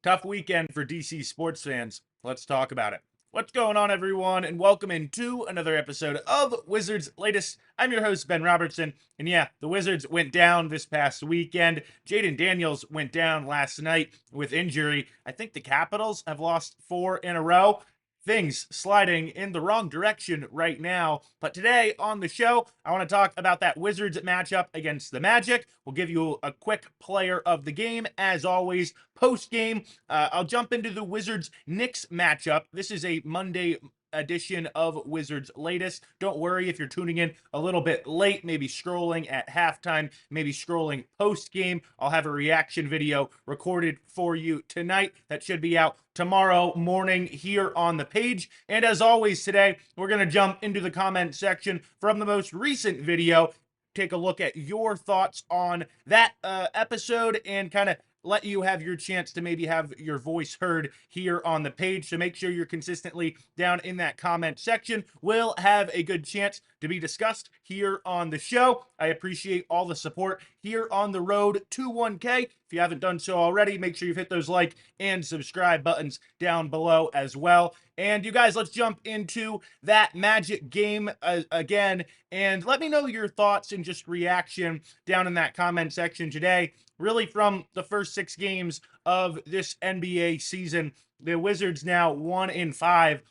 Tough weekend for DC sports fans. Let's talk about it. What's going on, everyone, and welcome into another episode of Wizards Latest. I'm your host, Ben Robertson, and yeah, the Wizards went down this past weekend. Jaden Daniels went down last night with injury. I think the Capitals have lost 4 in a row. Things sliding in the wrong direction right now. But today on the show, I want to talk about that Wizards matchup against the Magic. We'll give you a quick player of the game, as always, post game. I'll jump into the Wizards Knicks matchup. This is a Monday edition of Wizards Latest. Don't worry if you're tuning in a little bit late, maybe scrolling at halftime, maybe scrolling post game. I'll have a reaction video recorded for you tonight that should be out tomorrow morning here on the page. And as always, today we're going to jump into the comment section from the most recent video. Take a look at your thoughts on that episode and kind of let you have your chance to maybe have your voice heard here on the page. So make sure you're consistently down in that comment section. We'll have a good chance to be discussed here on the show. I appreciate all the support here on the road to 1K. If you haven't done so already, make sure you've hit those like and subscribe buttons down below as well. And you guys, let's jump into that Magic game again. And let me know your thoughts and just reaction down in that comment section today. Really, from the first 6 games of this NBA season, the Wizards now 1-5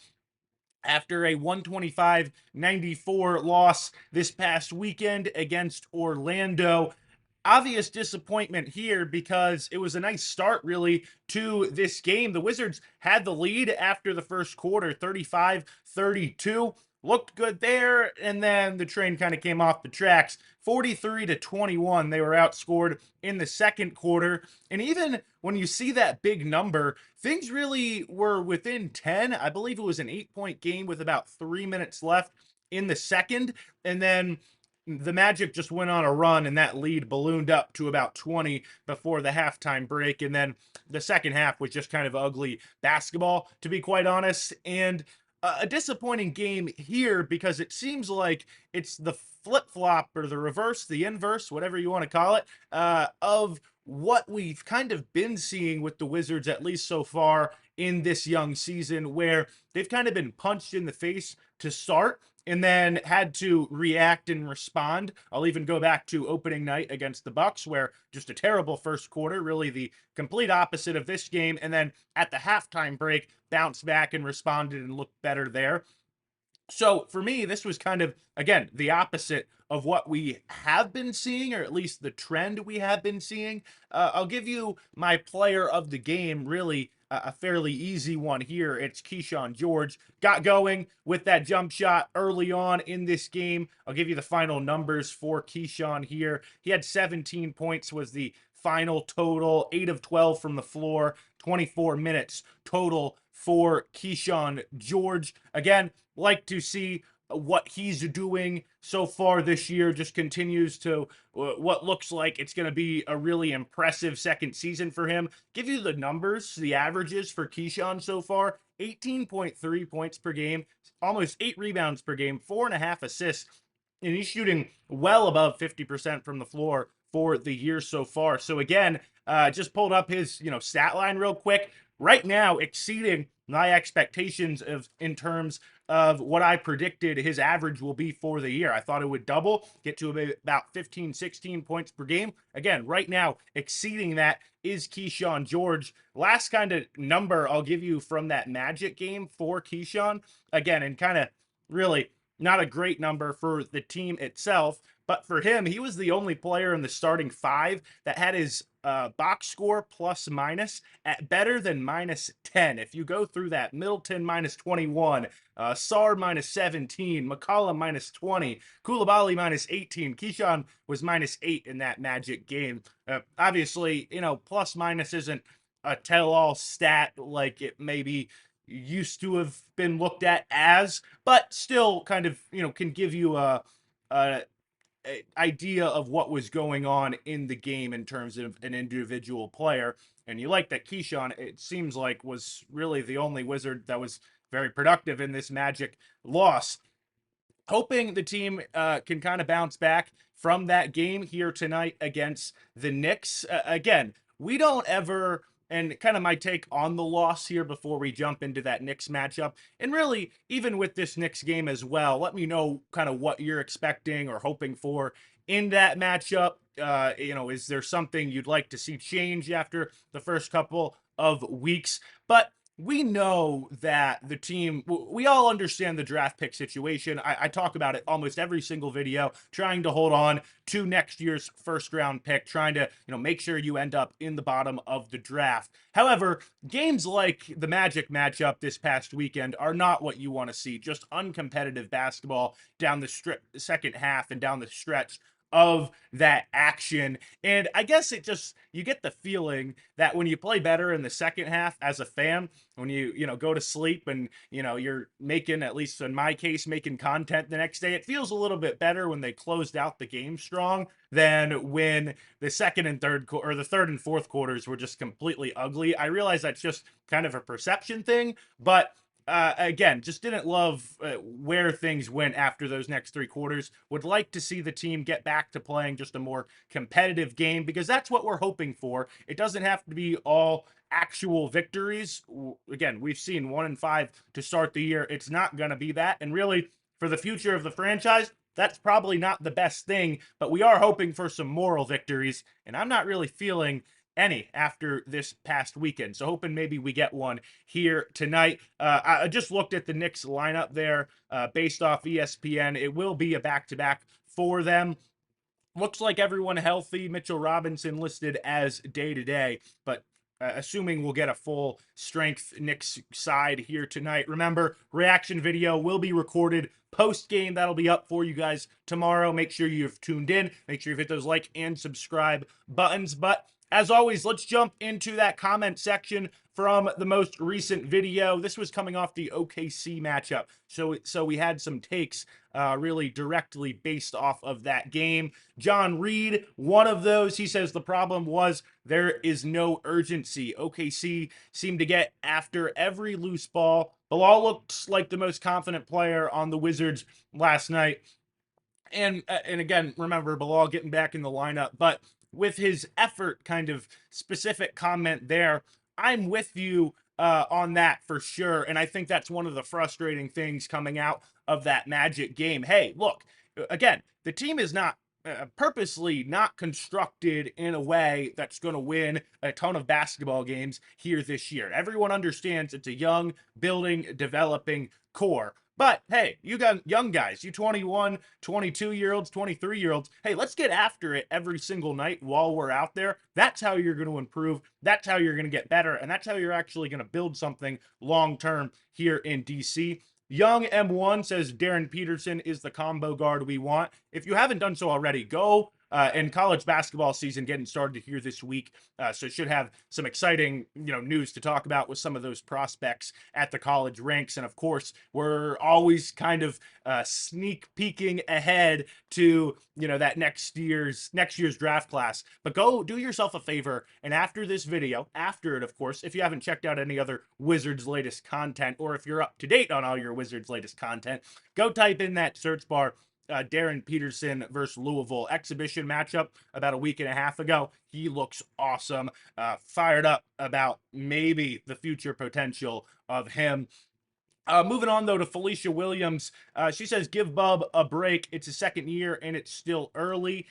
after a 125-94 loss this past weekend against Orlando. Obvious disappointment here because it was a nice start, really, to this game. The Wizards had the lead after the first quarter, 35-32. Looked good there, and then the train kind of came off the tracks. 43-21, they were outscored in the second quarter. And even when you see that big number, things really were within 10. I believe it was an 8-point game with about 3 minutes left in the second. And then the Magic just went on a run, and that lead ballooned up to about 20 before the halftime break. And then the second half was just kind of ugly basketball, to be quite honest. And a disappointing game here because it seems like it's the flip flop or the reverse, the inverse, whatever you want to call it, of what we've kind of been seeing with the Wizards, at least so far in this young season, where they've kind of been punched in the face to start and then had to react and respond. I'll even go back to opening night against the Bucks, where just a terrible first quarter, really the complete opposite of this game, and then at the halftime break, bounced back and responded and looked better there. So for me, this was kind of, again, the opposite of what we have been seeing, or at least the trend we have been seeing. I'll give you my player of the game, really a fairly easy one here. It's Keyshawn George. Got going with that jump shot early on in this game. I'll give you the final numbers for Keyshawn here. He had 17 points was the final total, 8 of 12 from the floor, 24 minutes total for Keyshawn George. Again, like to see what he's doing so far this year. Just continues to what looks like it's going to be a really impressive second season for him. Give you the numbers, the averages for Keyshawn so far: 18.3 points per game, almost 8 rebounds per game, 4.5 assists, and he's shooting well above 50% from the floor for the year so far. So again, just pulled up his stat line real quick. Right now, exceeding my expectations of in terms of what I predicted his average will be for the year. I thought it would double, get to about 15, 16 points per game. Again, right now, exceeding that is Keyshawn George. Last kind of number I'll give you from that Magic game for Keyshawn, again, and kind of really not a great number for the team itself, but for him, he was the only player in the starting 5 that had his box score plus minus at better than minus 10. If you go through that, Middleton minus 21, Sar minus 17, McCollum minus 20, Koulibaly minus 18. Keyshawn was minus 8 in that Magic game. Obviously, plus minus isn't a tell-all stat like it maybe used to have been looked at as, but still kind of, can give you a idea of what was going on in the game in terms of an individual player. And you like that Keyshawn, it seems like, was really the only Wizard that was very productive in this Magic loss. Hoping the team can kind of bounce back from that game here tonight against the Knicks. Again, we don't ever and kind of my take on the loss here before we jump into that Knicks matchup. And really, even with this Knicks game as well, let me know kind of what you're expecting or hoping for in that matchup. Is there something you'd like to see change after the first couple of weeks? But we know that the team, we all understand the draft pick situation. I talk about it almost every single video, trying to hold on to next year's first round pick, trying to, make sure you end up in the bottom of the draft. However, games like the Magic matchup this past weekend are not what you want to see. Just uncompetitive basketball down the second half and down the stretch of that action. And I guess you get the feeling that when you play better in the second half as a fan, when you go to sleep and you're making, at least in my case, making content the next day, it feels a little bit better when they closed out the game strong than when the second and third or the third and fourth quarters were just completely ugly. I realize that's just kind of a perception thing, but again, just didn't love where things went after those next three quarters. Would like to see the team get back to playing just a more competitive game, because that's what we're hoping for. It doesn't have to be all actual victories. Again, we've seen 1-5 to start the year. It's not going to be that. And really, for the future of the franchise, that's probably not the best thing, but we are hoping for some moral victories. And I'm not really feeling any after this past weekend. So hoping maybe we get one here tonight. I just looked at the Knicks lineup there based off ESPN. It will be a back-to-back for them. Looks like everyone healthy. Mitchell Robinson listed as day-to-day, but assuming we'll get a full strength Knicks side here tonight. Remember, reaction video will be recorded post-game. That'll be up for you guys tomorrow. Make sure you've tuned in. Make sure you've hit those like and subscribe buttons. But as always, let's jump into that comment section from the most recent video. This was coming off the OKC matchup. So we had some takes really directly based off of that game. John Reed, one of those, he says the problem was there is no urgency. OKC seemed to get after every loose ball. Bilal looks like the most confident player on the Wizards last night. And again, remember Bilal getting back in the lineup, but with his effort kind of specific comment there, I'm with you on that for sure. And I think that's one of the frustrating things coming out of that Magic game. Hey, look, again, the team is not purposely not constructed in a way that's going to win a ton of basketball games here this year. Everyone understands it's a young, building, developing core. But hey, you got young guys, you 21, 22-year-olds, 23-year-olds. Hey, let's get after it every single night while we're out there. That's how you're going to improve. That's how you're going to get better. And that's how you're actually going to build something long-term here in DC. Young M1 says Darren Peterson is the combo guard we want. If you haven't done so already, go and college basketball season getting started here this week. So should have some exciting, news to talk about with some of those prospects at the college ranks. And of course, we're always kind of sneak peeking ahead to, that next year's draft class. But go do yourself a favor. And after this video, after it, of course, if you haven't checked out any other Wizards latest content, or if you're up to date on all your Wizards latest content, go type in that search bar Darren Peterson versus Louisville exhibition matchup about a week and a half ago. He looks awesome. Fired up about maybe the future potential of him. Moving on, though, to Felicia Williams. She says, give Bub a break. It's his second year, and it's still early.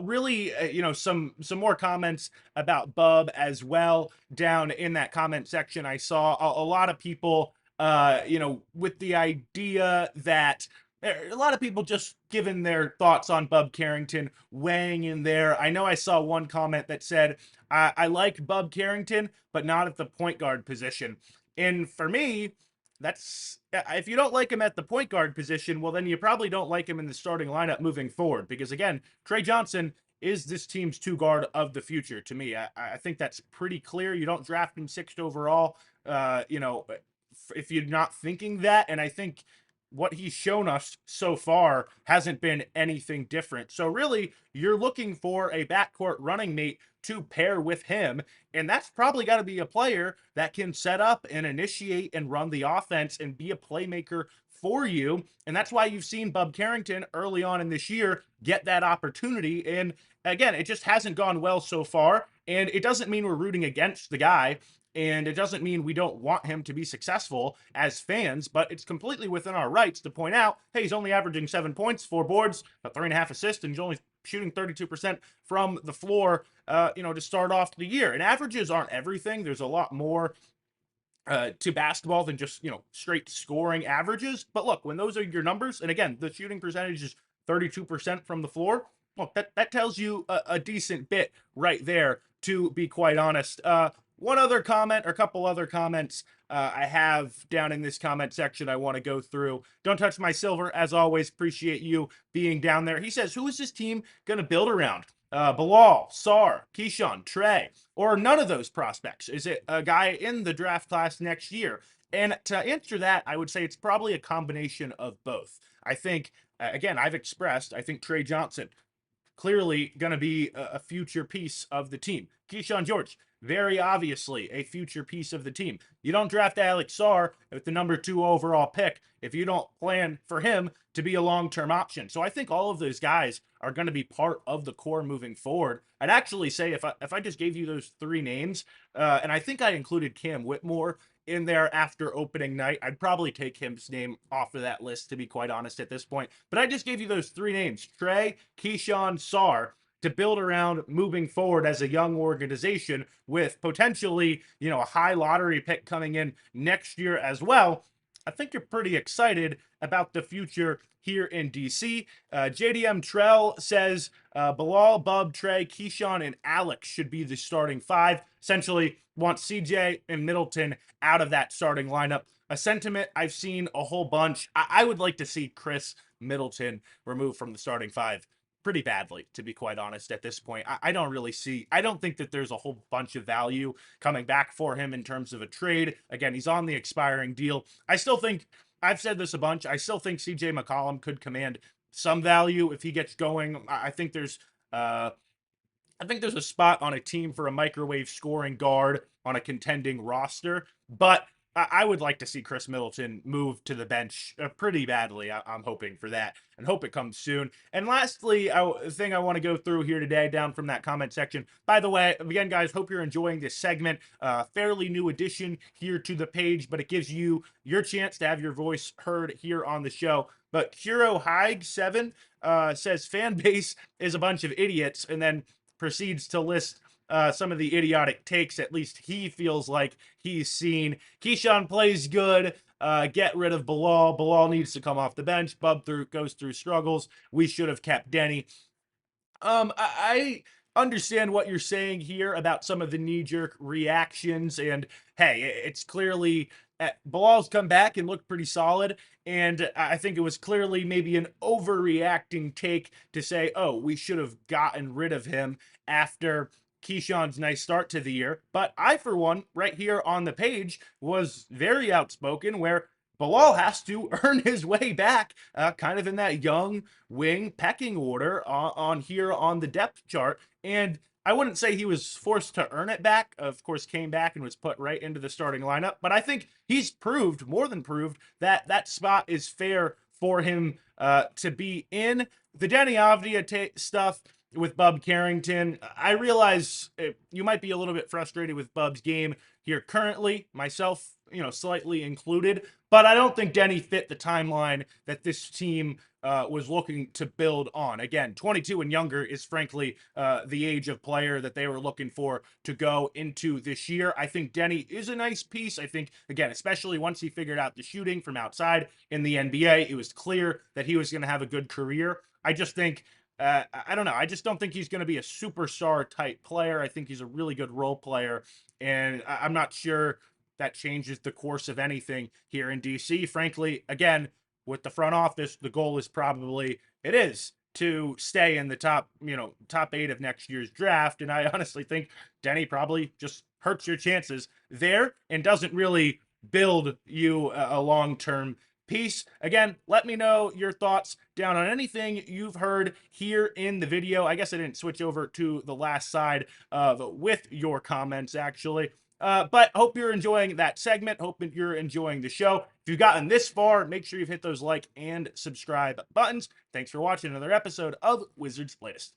Really, some more comments about Bub as well down in that comment section. I saw a lot of people, with the idea that a lot of people just giving their thoughts on Bub Carrington, weighing in there. I know I saw one comment that said, I like Bub Carrington, but not at the point guard position. And for me, that's, if you don't like him at the point guard position, well, then you probably don't like him in the starting lineup moving forward. Because again, Trey Johnson is this team's two guard of the future to me. I think that's pretty clear. You don't draft him sixth overall, if you're not thinking that. And I think what he's shown us so far hasn't been anything different. So really, you're looking for a backcourt running mate to pair with him, and that's probably got to be a player that can set up and initiate and run the offense and be a playmaker for you. And that's why you've seen Bub Carrington early on in this year get that opportunity. And again, it just hasn't gone well so far. And it doesn't mean we're rooting against the guy. And it doesn't mean we don't want him to be successful as fans, but it's completely within our rights to point out, hey, he's only averaging 7 points, 4 boards, a 3.5 assists, and he's only shooting 32% from the floor, to start off the year. And averages aren't everything. There's a lot more to basketball than just straight scoring averages. But look, when those are your numbers, and again, the shooting percentage is 32% from the floor. Well, that tells you a decent bit right there, to be quite honest. One other comment, or a couple other comments I have down in this comment section I want to go through. Don't touch my silver. As always, appreciate you being down there. He says, who is this team going to build around? Bilal, Sar, Keyshawn, Trey, or none of those prospects? Is it a guy in the draft class next year? And to answer that, I would say it's probably a combination of both. I think, again, I think Trey Johnson, clearly going to be a future piece of the team. Keyshawn George, very obviously a future piece of the team. You don't draft Alex Sarr with the number 2 overall pick if you don't plan for him to be a long-term option. So I think all of those guys are going to be part of the core moving forward. I'd actually say if I just gave you those 3 names, and I think I included Cam Whitmore in there after opening night, I'd probably take his name off of that list, to be quite honest at this point. But I just gave you those 3 names, Trey, Keyshawn, Sarr, to build around moving forward as a young organization with potentially, a high lottery pick coming in next year as well. I think you're pretty excited about the future here in DC. JDM Trell says Bilal, Bub, Trey, Keyshawn, and Alex should be the starting 5. Essentially, wants CJ and Middleton out of that starting lineup. A sentiment I've seen a whole bunch. I would like to see Chris Middleton removed from the starting 5 pretty badly, to be quite honest, at this point. I don't think that there's a whole bunch of value coming back for him in terms of a trade. Again, he's on the expiring deal. I still think, I've said this a bunch, I still think CJ McCollum could command some value if he gets going. I think there's a spot on a team for a microwave scoring guard on a contending roster, but I would like to see Chris Middleton move to the bench pretty badly. I'm hoping for that and hope it comes soon. And lastly, thing I want to go through here today, down from that comment section. By the way, again, guys, hope you're enjoying this segment. Fairly new addition here to the page, but it gives you your chance to have your voice heard here on the show. But Hero Haig 7 says fan base is a bunch of idiots, and then proceeds to list some of the idiotic takes, at least he feels like he's seen. Keyshawn plays good. Get rid of Bilal. Bilal needs to come off the bench. Bub goes through struggles. We should have kept Denny. I understand what you're saying here about some of the knee-jerk reactions, and hey, it's clearly Bilal's come back and looked pretty solid, and I think it was clearly maybe an overreacting take to say, oh, we should have gotten rid of him after Keyshawn's nice start to the year. But I, for one, right here on the page, was very outspoken, where Bilal has to earn his way back, kind of in that young wing pecking order on here on the depth chart. And I wouldn't say he was forced to earn it back. Of course, came back and was put right into the starting lineup. But I think he's proved, more than proved, that that spot is fair for him to be in. The Denny Avdia stuff with Bub Carrington, I realize you might be a little bit frustrated with Bub's game here currently, myself, slightly included, but I don't think Denny fit the timeline that this team was looking to build on. Again, 22 and younger is frankly the age of player that they were looking for to go into this year. I think Denny is a nice piece. I think, again, especially once he figured out the shooting from outside in the NBA, it was clear that he was going to have a good career. I just think I don't know. I just don't think he's going to be a superstar type player. I think he's a really good role player, and I'm not sure that changes the course of anything here in DC. Frankly, again, with the front office, the goal is it is to stay in the top 8 of next year's draft. And I honestly think Denny probably just hurts your chances there and doesn't really build you a long-term Peace. Again, let me know your thoughts down on anything you've heard here in the video. I guess I didn't switch over to the last side with your comments, actually. But hope you're enjoying that segment. Hope you're enjoying the show. If you've gotten this far, make sure you've hit those like and subscribe buttons. Thanks for watching another episode of Wizards Latest.